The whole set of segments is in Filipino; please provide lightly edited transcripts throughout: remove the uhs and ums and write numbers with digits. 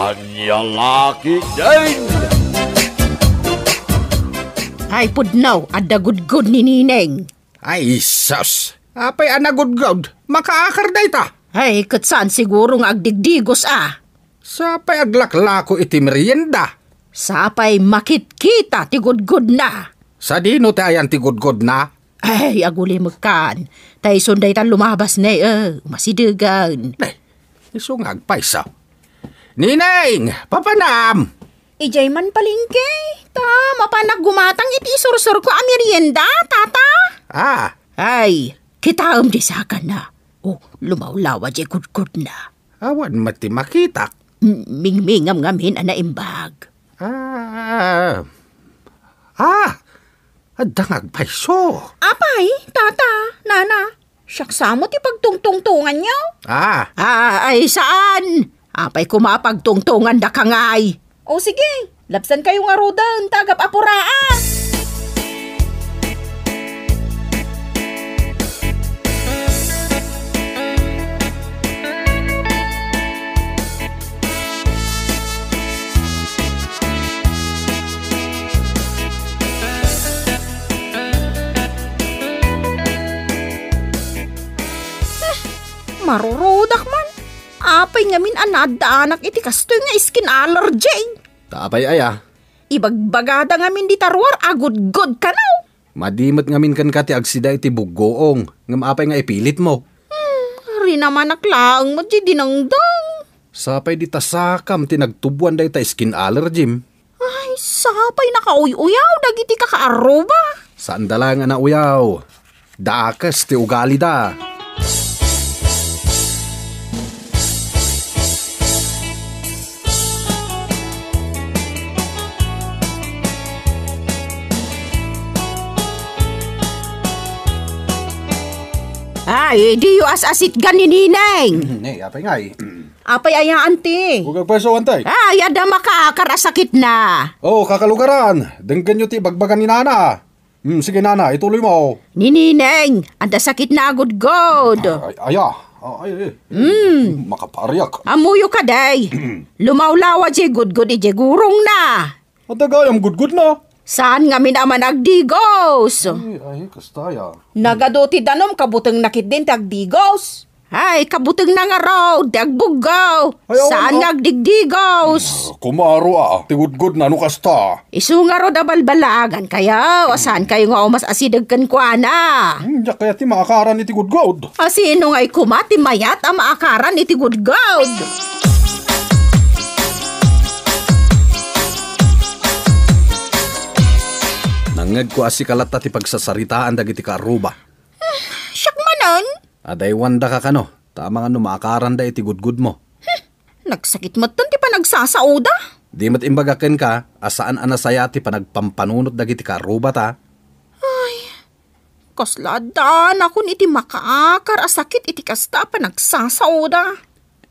Kanyang laki din! Ay, pudnaw, adda gudgod ni Nineng. Ay, sus! Apay anagudgod, makaakar day ta. Ay, katsaan siguro nga agdigdigos Sapay aglaklako iti merienda. Sapay makitkita ti gudgod na. Sa dino ti ayan ti gudgod na? Ay, aguli magkan. Tay sunday tan lumabas na masidagan. Ay, isungag paisaw. Nineng, papanam! Ijay man palingke. Mapanak gumatang iti isursur ko ang merienda, tata. Ay, kita di sakan na. Lumawlawa di gudgod na. Awan mati makita. Mingmingam ngamin ana imbag. Adangag paiso. Apay, tata, nana. Siyaksamo ti pagtungtungtungan nyo? Ay, saan? Apay kumapagtungtungan da kangay. O sige, lapsan kayo nga rodan, tagap apuraan. Marurudak man. Apay ngamin anad-anak iti kastoy nga skin allergy. Tapay aya. Ibagbagada ngamin di tarwar agud-gud ka na. Madimot ngamin kan kati agsida iti bugoong. Ngam apay nga ipilit mo. Rin naman naklang mo di dinangdang. Sapay di tasakam tinagtubuan day ta skin allergy. Ay, sapay nakauy-uyaw dagiti kakaaruba. Saan dalang na uyaw? Dakas ti ugali da. Ay, di yu as-asit ganin Nineng. Apay nga eh. Apay ayaan ti. Huwag pa so antay. Ay, ada makakarasakit na. Kakalugaran. Denggan nyo ti bagbagan ni Nana. Sige Nana, ituloy mo. Ni Nineng, ada sakit na agud-god. Makapariyak. Amuyo ka day. Lumawlawa di gud-gud ije gurong na. Atagayam gud-gud na. Saan nga minaman agdigos? Ay, kastaya. Nagadoti danom kabuteng nakit din tagdigos. Ay, kabuteng na nga raw, dagbugaw. Saan nga agdigdigos? Kumaro tigud-gud na kasta. Isu nga raw dabalbalagan kaya, saan kayo nga umas asidagkan kwa na? Diyak kaya ti maakaran iti gud-gud. Sino nga'y kumati mayat ang maakaran iti gud-gud? Nangag ko asi kalata ti pagsasaritaan dagiti kaaruba. Siyak manan? Aday wanda ka kano, tama nga maakaran da iti gudgud mo. Nagsakit mo ti panagsasauda? Di mat imbagaken ka, asaan anasaya ti panagpampanunot dagiti kaaruba ta? Ay, kasladan akon iti makaakar asakit iti kasta panagsasauda.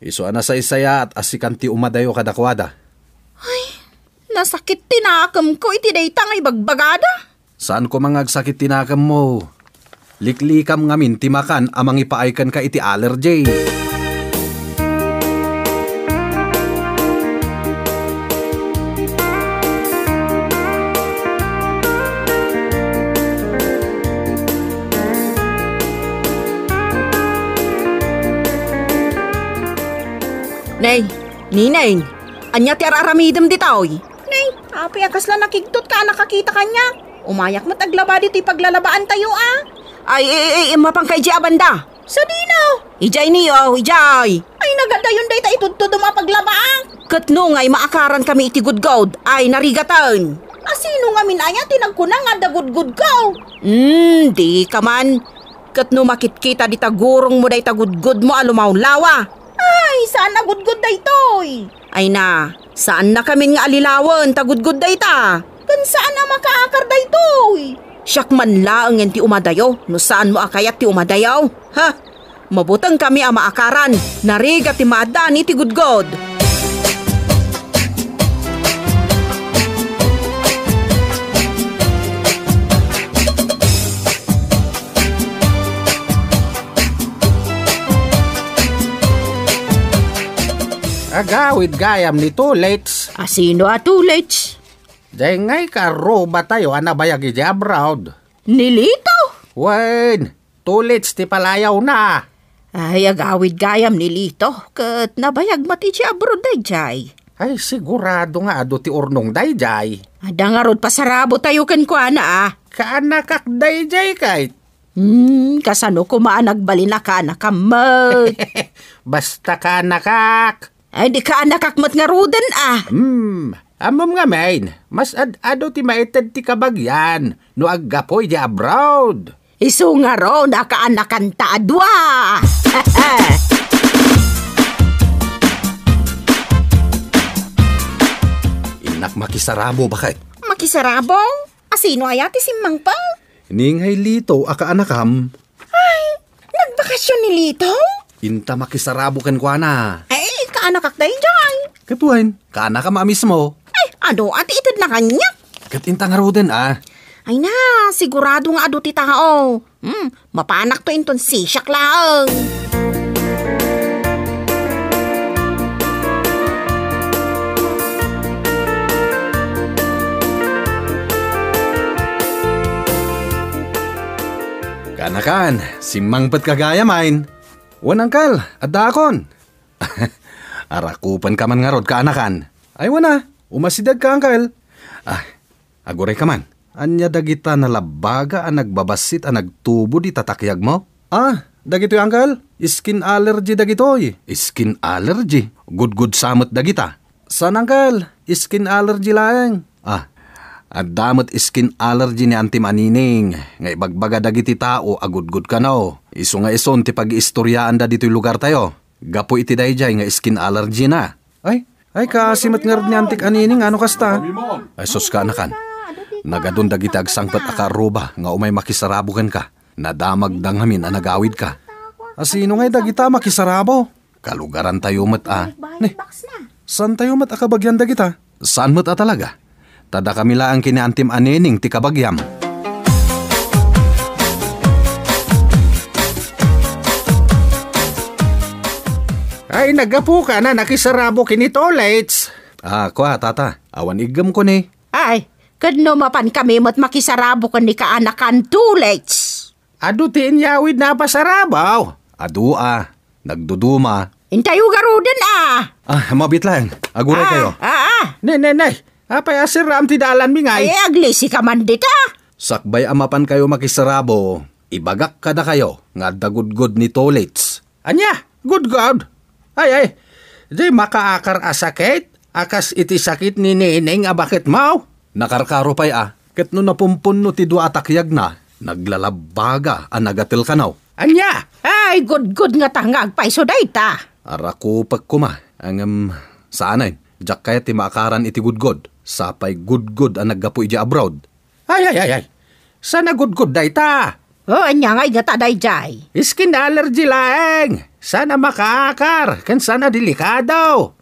Iso anasay-saya at asikan ti umadayo kadakwada. Ay, nasakit tinakam ko iti dayta ngay bagbagada. Saan ko mangagsakit tinakam mo? Liklikam ngamin timakan amang ipaaykan ka iti allergy. Nay, Nineng, anya ti araramidem ditoy. Nay, apay akas lang nakigtot ka nakakita kanya. Umayak mo taglaba dito paglalabaan tayo Ay, mapangkay di abanda. Sa dino? Ijay niyo, ijay. Ay, nagadayon day ta itudtod mapaglabaan. Katno nga'y maakaran kami iti gudgod, ay narigatan. Sino nga minaya tinagkunang nga da gudgud-gaw? Di ka man. Katno makitkita di tagurong mo day tagudgud mo alumawlawa. Ay, saan na gudgud day toy? Ay na, saan na kami nga alilawan tagudgud day ta? Kan saan na makaakar day toy? Siyak man laang yan ti umadayo, no saan mo akayat ti umadayaw? Ha? Mabutang kami ang maakaran, nariga ti maadani ti gudgod. Agawid gayam ni Tulits. Sino Tulits? Day ngay karo ba tayo anabayag iti abroad? Nilito? Wen, Tulits ti palayaw na. Ay, agawid gayam nilito. Kat nabayag mati siya abroad dayjay. Ay, sigurado nga ado ti urnong dayjay. Ada nga rod pasarabo tayo kan kwa na Kaanakak dayjay kahit. Kasano kumaan nagbalin na ka nakamat. Basta kaanakak. Ay, di ka nakakmat nga rodan Amom nga main, mas ado ti maitad ti kabagyan, no aggapoy di abroad. Isu nga ro, nakaanakan ta adwa. Inak makisarabo bakit? Makisarabo? Asino ay ati simmang pa? Ninghay lito akaanakam. Ay, nagbakasyon ni Lito? Inta makisarabo kan kwa na. Ay, kaanakak dahi dyan. Katuan, kaanakam mismo. Ay, ano, ati itad na kanya? Katinta nga roden Ay na, sigurado nga ado ti tao. Mapanak to inton sisyak lang. Kanakan, simangpat kagaya main. Wanangkal, at dakon. Arakupan ka man nga rod kaanakan. Ay wana, umasidag ka angkal. Aguray ka man. Anya dagita na labaga ang nagbabasit ang nagtubo di tatakyag mo? Dagito'y angkal. Skin allergy dagito'y. Skin allergy? Good samot dagita. San angkal? Skin allergy lang. At damot skin allergy ni Auntie Manining. Nga ibagbaga dagiti tao, agud-gud ka na. Iso nga ison ti pag-istoryaan da dito'y lugar tayo. Gapo iti dayjay nga skin allergy na. Ay kasimat nga rin ni Auntie Anining, ano kasta? Ay sus ka anakan. Nagadun dagiti agsangpat akaruba nga umay makisarabukan ka. Nadamag danghamin ang nagawid ka. Asino nga'y dagita makisarabo? Kalugaran tayo mat San tayo mat akabagyan dagita? Saan mat talaga? Tada kami laang kini Antim Anining ti kabagyam. Ay, nagapu ka na nakisarabo kini Tulits. Kwa tata, awan igam ko ni. Ay, kadno mapan kami mo't makisarabo kan ni kaanakan Tulits. Adu ti inyawid na pasarabaw. Adu nagduduma. Intayo garudan Mabit lang. Aguray kayo. Nay. Apay asiram ti dalan mi ngay. Ay, aglisi ka man dita. Sakbay amapan kayo makisarabo. Ibagak kada kayo. Nga dagudgod ni Tulits. Anya, good. Ay. Di makaakar asakit. Akas iti sakit ni Neneng bakit mau? Nakarkaro pay Ket no napumpun no ti dua atakyag na. Naglalabaga nagatil kanaw. Anya! Ay, good nga tangag pa iso dayta. Arako pagkuma. Saanay. Jak kaya ti maakaran iti gudgod. Sapay gudgod ang naggapo iti abroad. Ay. Sana gudgod dayta. Anya ngay nga tadayjay. Skin allergy lang. Sana makaakar. Kan sana delikado.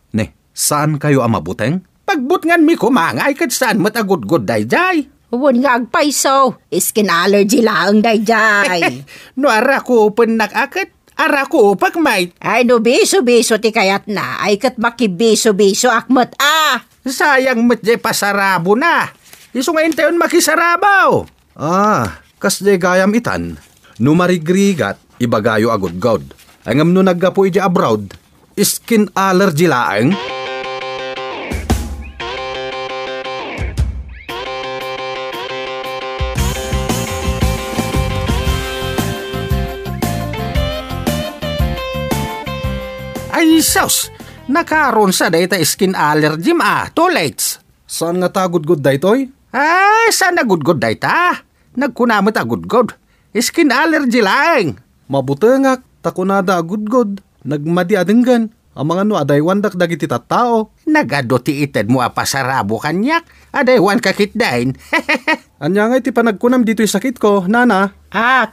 Saan kayo amabuteng? Pagbutngan mi kumangay kat saan matagudgod dayjay. Huwag nga agpaiso. Skin allergy lang dayjay. No arako nakakit. Arako pagmay. Ay no biso-biso ti kayat na. Ay kat makibiso-biso akmat Sayang matjay pasarabo na. Iso ngayon tayon makisarabaw. Kas de gayam itan. Numarigrigat, ibagayo agud-god. Angam no naggapo iti abroad, skin allergy laeng. Ay, sus! Nakaroon sa dayta skin allergy Tulits. Saan nga tagudgod daytoy? Ay, saan nagudgod dayta? Nagkunamot agudgod. Skin allergy lang. Mabuti nga, takunada agudgod. Nagmadi adenggan. Ang mga adaywan dagiti tattao. Nagado ti ited mo pasarabo kanyak. Adaywan kakitdain. Anya nga iti panagkunam dito'y sakit ko, nana.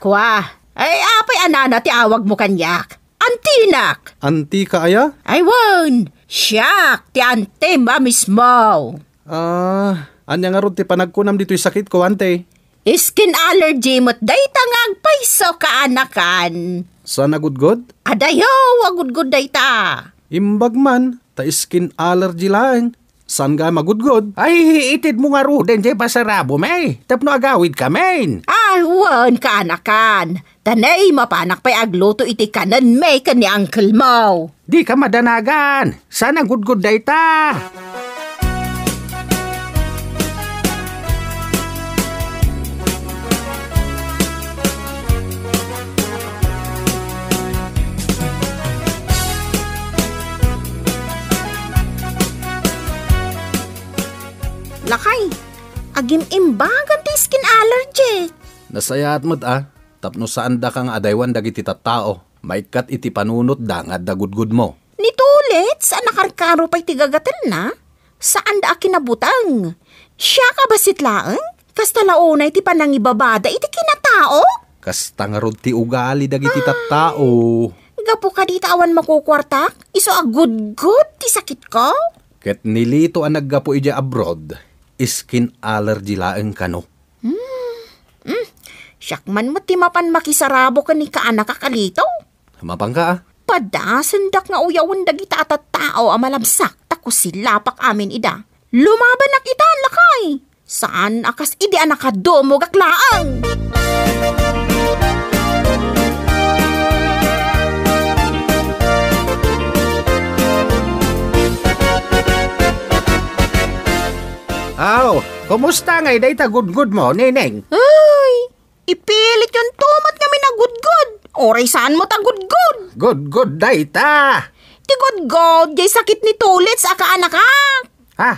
Kwa. Ay, apay anana ti awag mo kanyak. Antinak. Anti ka aya? Ay, wan. Siyak, ti ante mismo. Anya nga ron ti panagkunam dito'y sakit ko, ante. Skin allergy mo't dayta nga agpaiso kaanakan. Saan agudgod? Adayo, agudgod dayta. Imbag man, Ta skin allergy lang. San ka magudgod? Ay, itid mo nga ro din jay pasarabo, may. Tapno agawid ka, men. Wan ka anakan. Tanay mapanak pa'y agluto iti kanan may kani uncle mo. Di ka madanagan. Sana gudgod day ta. Lakay, agim imbagan ti skin allergy. Nasayat mo't tapno saan da kang adaywan dagiti tattao. Maikat iti panunot da nga dagudgud mo. Nitulit, saan nakarkaro pa'y tigagatal na? Saan da akinabutang? Siya ka ba sitlaang? Kasta launay ti panangibabada iti kinatao? Kasta nga rod ti ugali dagiti tattao. Gapo ka di tawan makukwartak? Iso agud-gud ti sakit ko? Ket nilito ang naggapo ija abroad, skin allergy laeng kano. Syakman mo ti mapan makisarabo ka ni kaanak kakalito? Mapang ka Padasandak nga uyawon dagita at tao ang malamsak tako silapak amin ida. Lumaban na kita lakay. Saan akas idi anak kadomo gaklaang? Aw, kumusta ngay day ta gudgud mo, neneng? Ay, ipilit yung tumat kami na gudgod. Oray saan mo ta gudgod? Gudgud day ta. Ti gudgod, jay sakit ni tulit sa kaanak ka. Ha?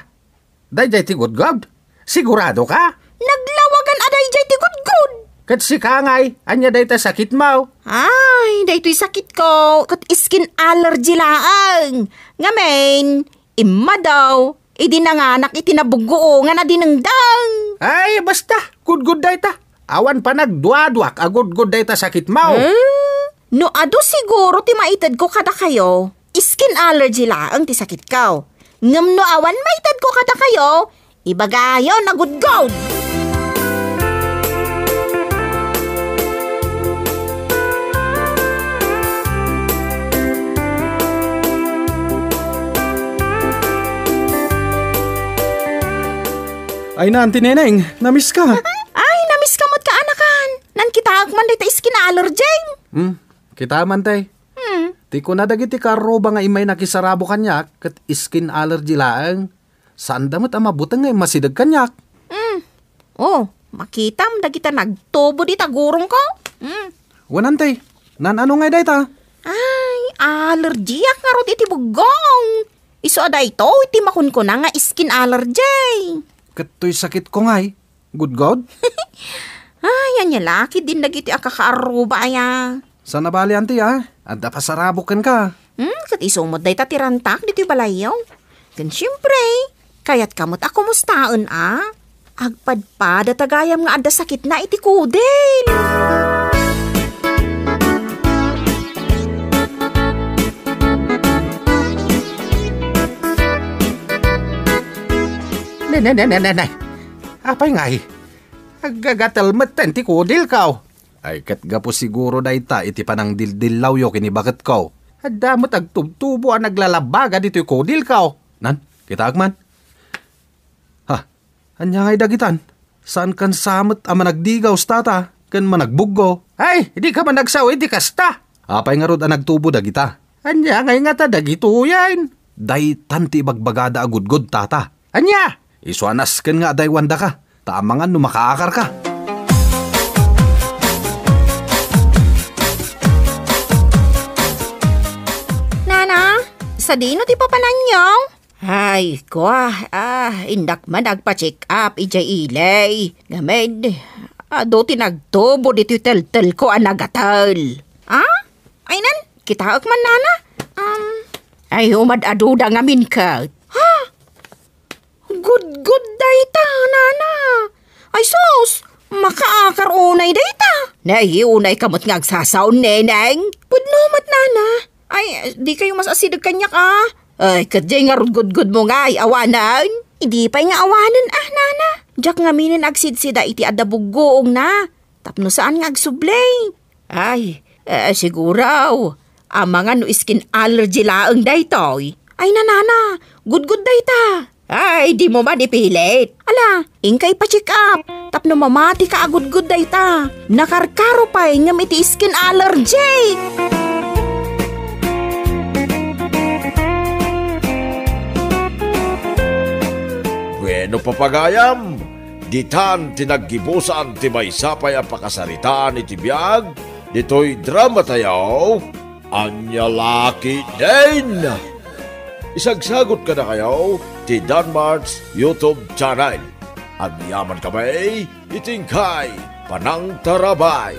Day ti gudgud? Sigurado ka? Naglawagan aday jay ti gudgod. Kat si kangay, anya day ta sakit mo. Ay, daytoy sakit ko. Kat skin allergy laang. Ngamen, imma daw. Idi nanganak itinabugo nga na dinengdang. Ay, basta, gudgud day ta. Awan pa nagduadwak, agudgud day ta sakit mo. No ado siguro ti maitad ko kada kayo. Skin allergy laang ti sakit ko. Ngam no awan maitad ko kada kayo, ibagayo na gudgod. Ay nanti neneng, namiss ka. Ay, namiss kamot ka anakan. Nan kita agman dito skin allergy. Kita man tay. Ti ko na dagiti karoba nga imay nakisarabo kanyak kat skin allergy laeng. Saan damot ang mabutang nga masidag kanyak? Oh, makitam da kita nagtubo di tagurong ko. Wanan tay, nan ano nga day ta? Ay, allergiyak nga rot iti bugong. Iso aday to, iti makun ko na nga skin allergy. Kato'y sakit ko nga'y. Good God? Ay, yan laki din nagiti akakaaruba ya. Sana bali anti Anda pasarabukan ka. Kat isumod day tatirantak dito balayaw. Kan siyempre, kayat kamot ako mustaan Agpadpada tagayam nga ada sakit na iti kudel. Nay. Apay ngay? Agagatalmat ti kudil kaw. Ay kat gapo siguro day ta iti panang dildilaw yo kini bakit ko. Adamot agtubtubo ang naglalabaga dito'y kudil kaw. Nan, kita agman. Ha, anya ngay dagitan. Saan kan samot ama nagdigaw stata, kan managbuggo. Ay, di ka man nagsawi, di kasta. Apay nga rod ang nagtubo dagita. Anya ngay nga ta dagito yan. Day tanti bagbagada agudgod tata. Anya? Iswanas ken nga aday wanda ka. Taamangan no makaakar ka. Nana, sa dino ti papananyaw? Ay, kwa, indak man nagpa-check up, ijay ilay. Gamed, ado tinagtubo dito tel-tel ko ang nagatal. Ay nan, kita man nana. Ay umad-aduda ngamin ka. Good dayta, nana. Ay sus, makaakar unay dayta. Unay kamot ngagsasaon, neneng. Pudnomat, nana. Ay, di kayo mas asidag kanyak, Ay, kadyay nga good mo nga, awanan. Hindi pa'y nga awanan, nana. Diyak nga minin agsidsida iti adabugoong na. Tapno saan nga agsublay. Ay, siguraw. Ang mga no skin allergy laang daytoy. Ay nanana, good day ta. Ay, di mo ba dipilit? Ala, ingkay pa check up. Tapno mamati ka agud day ta. Nakarkaro pa ngam iti skin allergy. Bueno papagayam, ditan tinaggibusan ti may sapay ang pakasaritaan iti biyag, dito'y drama tayo, anya laki din. Isagsagot ka na kayo, ti Danmar's YouTube channel. Ang yaman kamay, itingkay, panang tarabay.